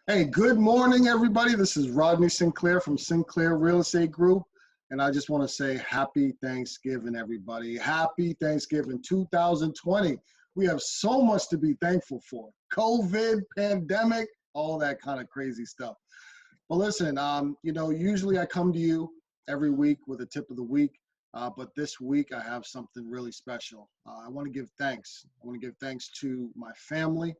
Hey, good morning, everybody. This is Rodney Sinclair from Sinclair Real Estate Group. And I just want to say happy Thanksgiving, everybody. Happy Thanksgiving 2020. We have so much to be thankful for. COVID, pandemic, all that kind of crazy stuff. But listen, usually I come to you every week with a tip of the week. But this week I have something really special. I want to give thanks. I want to give thanks to my family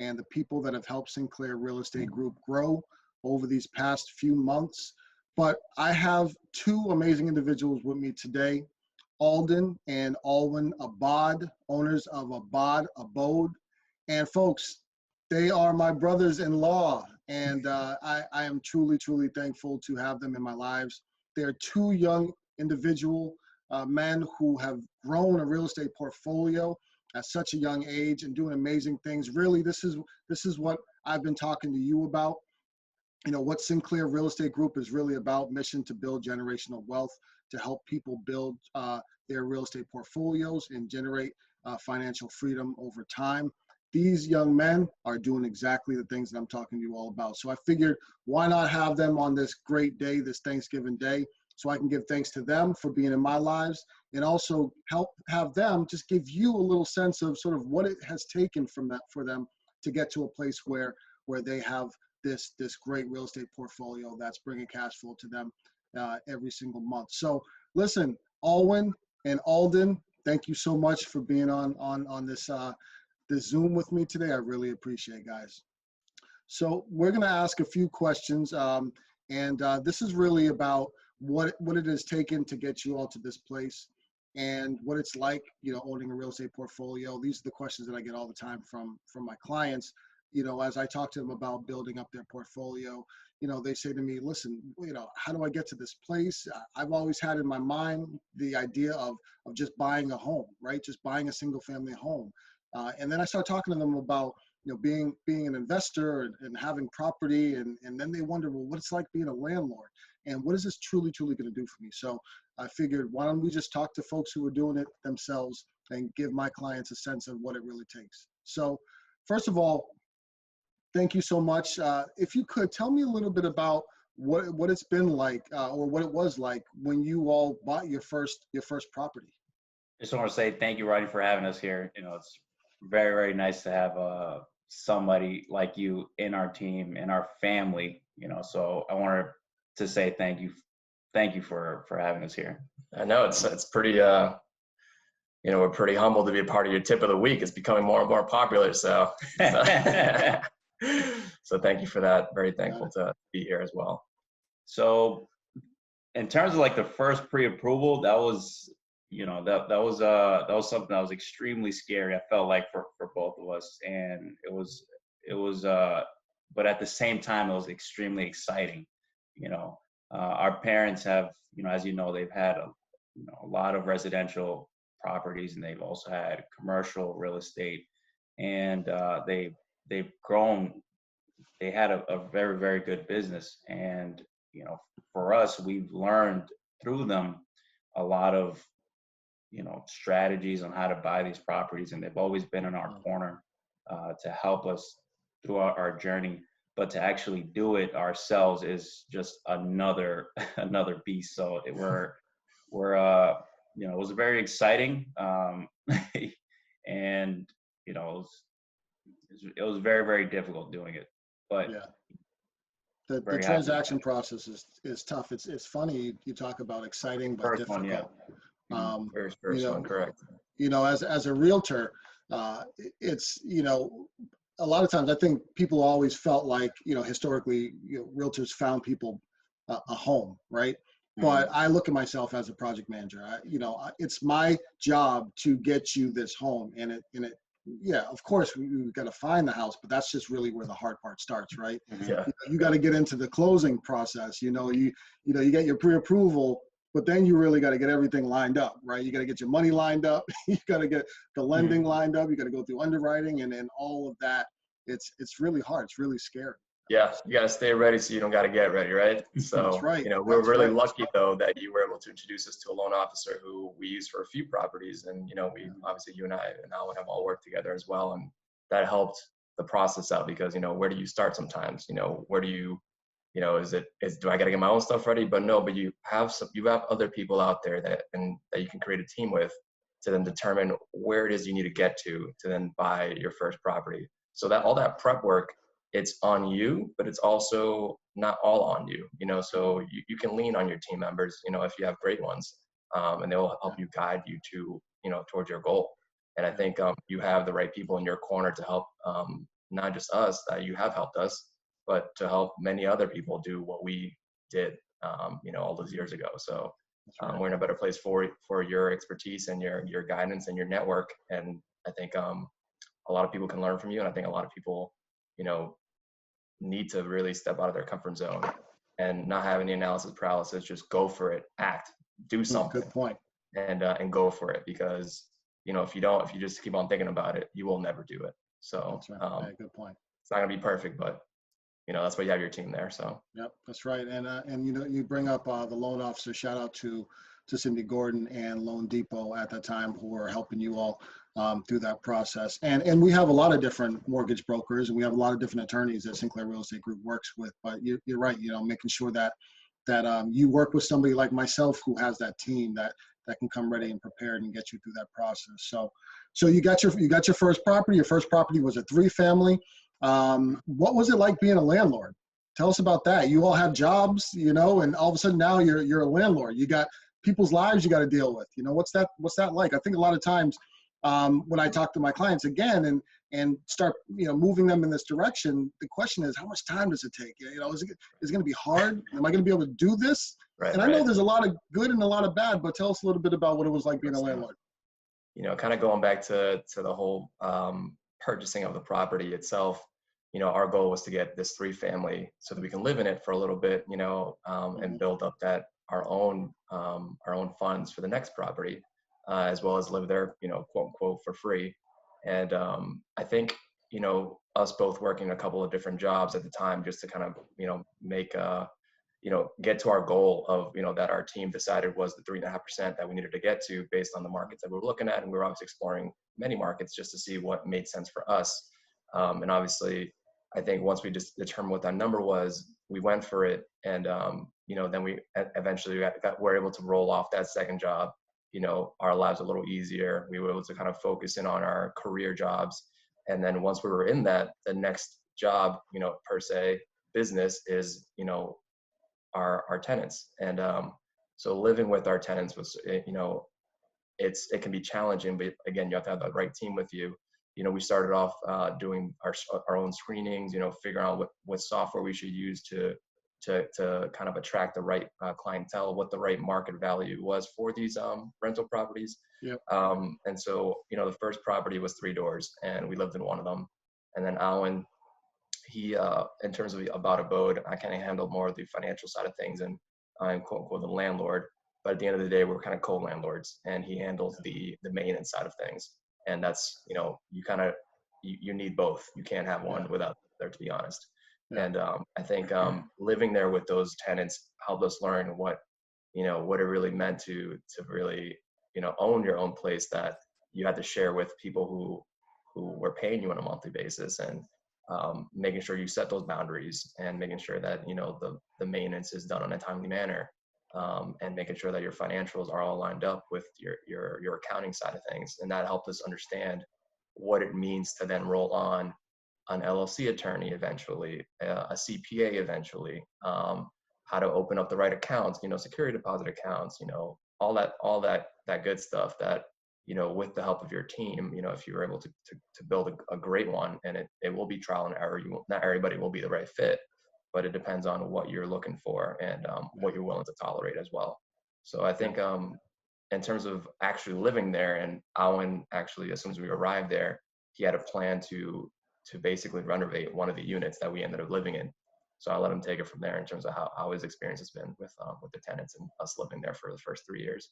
and the people that have helped Sinclair Real Estate Group grow over these past few months. But I have two amazing individuals with me today, Alden and Alwin Abad, owners of Abad Abode. And folks, they are my brothers-in-law, and I am truly, truly thankful to have them in my lives. They're two young individual men who have grown a real estate portfolio at such a young age and doing amazing things. Really, this is what I've been talking to you about. You know, what Sinclair Real Estate Group is really about: mission to build generational wealth, to help people build their real estate portfolios and generate financial freedom over time. These young men are doing exactly the things that I'm talking to you all about. So I figured, why not have them on this great day, this Thanksgiving day, so I can give thanks to them for being in my lives, and also help have them just give you a little sense of sort of what it has taken from that for them to get to a place where they have this great real estate portfolio that's bringing cash flow to them every single month. So listen, Alwin and Alden, thank you so much for being on this this Zoom with me today. I really appreciate it, guys. So we're going to ask a few questions, and this is really about what it has taken to get you all to this place, and what it's like, owning a real estate portfolio. These are the questions that I get all the time from my clients. As I talk to them about building up their portfolio, they say to me, listen, how do I get to this place? I've always had in my mind the idea of just buying a home, right? Just buying a single family home. And then I start talking to them about, being an investor and having property. And then they wonder, well, what it's like being a landlord, and what is this truly, truly going to do for me? So I figured, why don't we just talk to folks who are doing it themselves and give my clients a sense of what it really takes. So first of all, thank you so much. If you could tell me a little bit about what it's been like, or what it was like when you all bought your first property. Just want to say thank you, Rodney, for having us here. It's very, very nice to have somebody like you in our team, in our family. So I wanted to say thank you for having us here. I know it's pretty. We're pretty humbled to be a part of your tip of the week. It's becoming more and more popular. So thank you for that. Very thankful to be here as well. So in terms of like the first pre-approval, that was that was something that was extremely scary. I felt like for both of us, and it was but at the same time it was extremely exciting. Our parents have, as they've had a lot of residential properties, and they've also had commercial real estate, and they've grown. They had a very, very good business, and for us, we've learned through them a lot of strategies on how to buy these properties, and they've always been in our corner to help us through our journey. But to actually do it ourselves is just another beast. So we're it was very exciting, and it was very, very difficult doing it. But yeah, the transaction process is tough. It's funny you talk about exciting but first difficult. one, yeah. First one, correct. As a realtor, it's a lot of times I think people always felt like historically realtors found people a home, right? But I look at myself as a project manager. It's my job to get you this home, and it yeah, of course we've got to find the house, but that's just really where the hard part starts, right? Yeah. You got to get into the closing process. You get your pre-approval, but then you really got to get everything lined up, right? You got to get your money lined up. You got to get the lending lined up. You got to go through underwriting, and then all of that. It's really hard. It's really scary. Yeah, you got to stay ready so you don't got to get ready, right? So, that's right. We're really lucky, though, that you were able to introduce us to a loan officer who we use for a few properties. And, we obviously, you and I and Alan have all worked together as well. And that helped the process out, because, where do you start sometimes? Where do you, do I got to get my own stuff ready? But no, but you have other people out there that you can create a team with to then determine where it is you need to get to then buy your first property. So that all that prep work, it's on you, but it's also not all on you, so you can lean on your team members, if you have great ones, and they'll help you guide you to, towards your goal. And I think you have the right people in your corner to help, not just us, that you have helped us, but to help many other people do what we did, all those years ago. So we're in a better place for your expertise and your guidance and your network. And I think a lot of people can learn from you. And I think a lot of people, need to really step out of their comfort zone and not have any analysis paralysis. Just go for it, act, do something. Good point. And go for it, because if you just keep on thinking about it, you will never do it. So That's right. Good point. It's not gonna be perfect, but that's why you have your team there. So yep, that's right. And you bring up the loan officer. Shout out to Cindy Gordon and Loan Depot at that time, who were helping you all through that process. And we have a lot of different mortgage brokers, and we have a lot of different attorneys that Sinclair Real Estate Group works with. But you're right. Making sure that you work with somebody like myself who has that team that can come ready and prepared and get you through that process. So you got your first property. Your first property was a 3-family. What was it like being a landlord? Tell us about that. You all have jobs, and all of a sudden now you're a landlord. You got people's lives you got to deal with. What's that like? I think a lot of times when I talk to my clients again and start moving them in this direction, the question is, how much time does it take? Is it going to be hard? Am I going to be able to do this? Right, and I know there's a lot of good and a lot of bad, but tell us a little bit about what it was like being a landlord. Kind of going back to the whole purchasing of the property itself. Our goal was to get this 3-family so that we can live in it for a little bit, and build up our own funds for the next property, as well as live there, quote unquote, for free. And I think, us both working a couple of different jobs at the time, just to kind of, make get to our goal of, that our team decided was the 3.5% that we needed to get to based on the markets that we were looking at. And we were obviously exploring many markets just to see what made sense for us. And obviously, I think once we just determined what that number was, we went for it. And, then we eventually were able to roll off that second job, our lives a little easier. We were able to kind of focus in on our career jobs. And then once we were in that, the next job, per se, business is, our tenants. And so living with our tenants was, it can be challenging, but again, you have to have the right team with you. We started off doing our own screenings, figuring out what software we should use to kind of attract the right clientele, what the right market value was for these rental properties. Yep. And so, the first property was 3 doors, and we lived in one of them. And then Alwin, he, in terms of Abad Abode, I kind of handled more of the financial side of things, and I'm quote unquote the landlord. But at the end of the day, we're kind of co-landlords, and he handles the maintenance side of things. And that's, you need both. You can't have one without the other, to be honest. Yeah. And I think living there with those tenants helped us learn what it really meant to really, own your own place that you had to share with people who were paying you on a monthly basis, and making sure you set those boundaries, and making sure that, the maintenance is done in a timely manner. And making sure that your financials are all lined up with your accounting side of things. And that helped us understand what it means to then roll on an LLC attorney eventually, a CPA eventually, how to open up the right accounts, security deposit accounts, all that good stuff that, with the help of your team, if you were able to build a great one, and it will be trial and error. Not everybody will be the right fit, but it depends on what you're looking for and what you're willing to tolerate as well. So I think in terms of actually living there, and Alwin actually, as soon as we arrived there, he had a plan to basically renovate one of the units that we ended up living in. So I let him take it from there in terms of how his experience has been with the tenants and us living there for the first 3 years.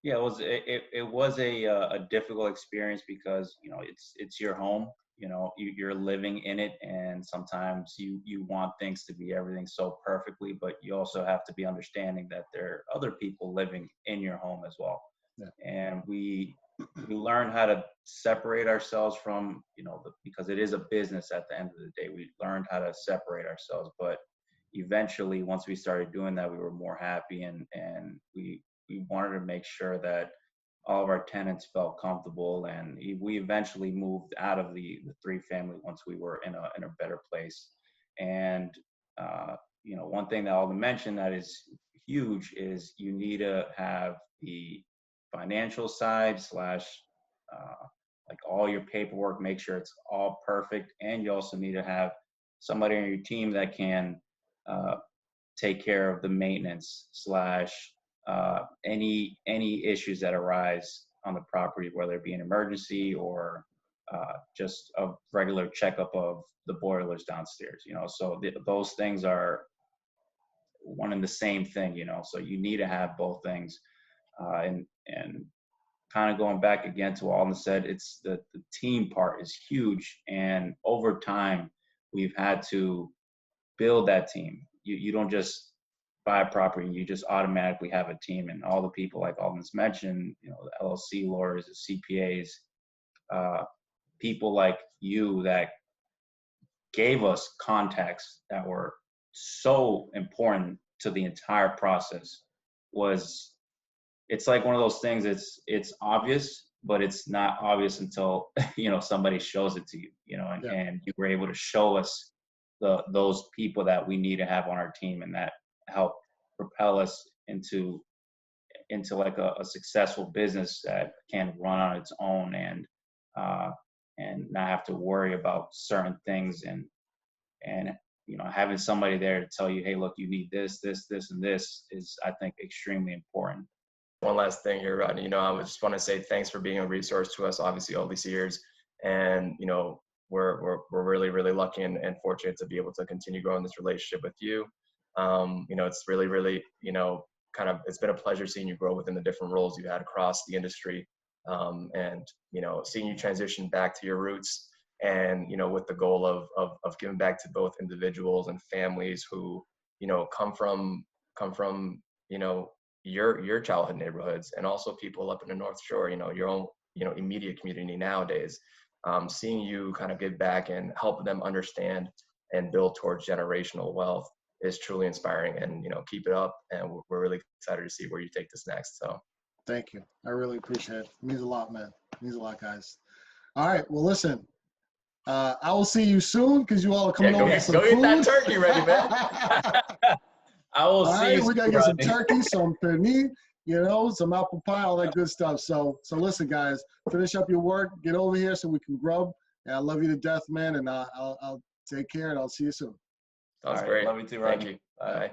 Yeah, it was a difficult experience because it's your home. You're living in it, and sometimes you want things to be everything so perfectly, but you also have to be understanding that there are other people living in your home as well. Yeah. And we we learned how to separate ourselves from, because it is a business at the end of the day. We learned how to separate ourselves, but eventually, once we started doing that, we were more happy, and we wanted to make sure that all of our tenants felt comfortable, and we eventually moved out of the 3-family once we were in a better place. And one thing that Alden mentioned that is huge is you need to have the financial side / like all your paperwork, make sure it's all perfect, and you also need to have somebody on your team that can take care of the maintenance / any issues that arise on the property, whether it be an emergency or just a regular checkup of the boilers downstairs. So those things are one and the same thing. So you need to have both things, and kind of going back again to what Alden said, it's the team part is huge, and over time we've had to build that team. You don't just buy a property and you just automatically have a team, and all the people like Alden's mentioned, the LLC lawyers, the CPAs, people like you that gave us contacts that were so important to the entire process. It's like one of those things, it's obvious, but it's not obvious until somebody shows it to you, and you were able to show us those people that we need to have on our team, and that help propel us into like a successful business that can run on its own, and not have to worry about certain things, and having somebody there to tell you, hey, look, you need this, and this is, I think, extremely important. One last thing here, Rodney. I just want to say thanks for being a resource to us, obviously, all these years. And, we're really, really lucky and fortunate to be able to continue growing this relationship with you. It's really, really, it's been a pleasure seeing you grow within the different roles you had across the industry. And, seeing you transition back to your roots, and, with the goal of giving back to both individuals and families who, come from, your childhood neighborhoods, and also people up in the North Shore, your own, immediate community nowadays. Seeing you kind of give back and help them understand and build towards generational wealth is truly inspiring, and, keep it up. And we're really excited to see where you take this next. So Thank you. I really appreciate it. It means a lot, man. It means a lot, guys. All right. Well, listen, I will see you soon, because you all are coming over for some food. Go get that turkey ready, man. I will see you. We got to get some turkey, some pernil, some apple pie, all that good stuff. So listen, guys, finish up your work, get over here so we can grub. And I love you to death, man. And I'll take care, and I'll see you soon. Sounds great. Love you too, Thank Rodney. you. Bye.